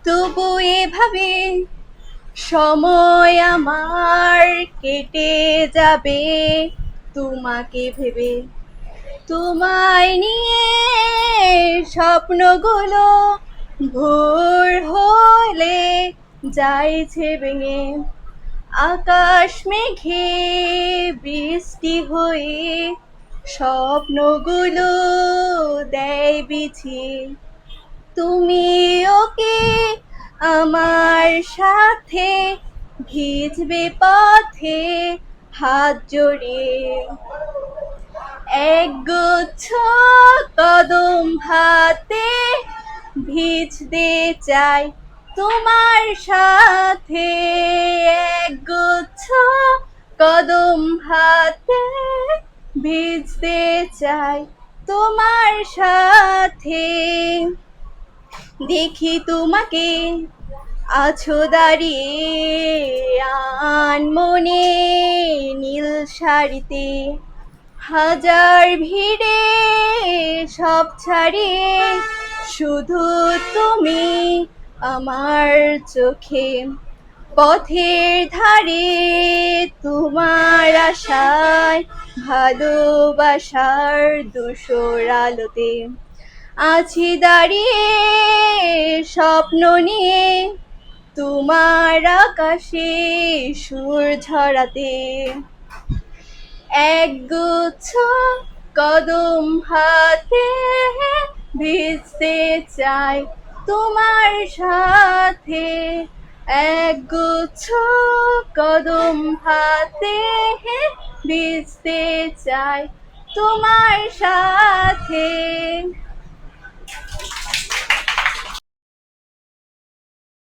তবু এভাবে সময় আমার কেটে যাবে তোমাকে ভেবে, তোমায় নিয়ে স্বপ্নগুলো ভোর হলে যাইছে ভেঙে, আকাশ মেঘে বৃষ্টি হয়ে স্বপ্নগুলো দেয় বিছিয়ে। তুমি ওকে আমার সাথে ভিজবে পথে হাত জড়িয়ে, একগুচ্ছ কদম হাতে ভিজতে চাই তোমার সাথে, একগুচ্ছ কদম হাতে ভিজতে চাই তোমার সাথে। দেখি তোমাকে আছো দাঁড়িয়ে আনমনে নীল শাড়িতে, হাজার ভিড়ে সব ছাড়িয়ে শুধু তুমি আমার চোখে, পথের ধারে তোমার আশায় ভালোবাসার ধূসর আলোতে আছি দাঁড়িয়ে স্বপ্ন নিয়ে, তোমার আকাশে সুর ঝরাতে, একগুচ্ছ কদম হাতে ভিজতে চাই তোমার সাথে, একগুচ্ছ কদম হাতে ভিজতে চাই তোমার সাথে।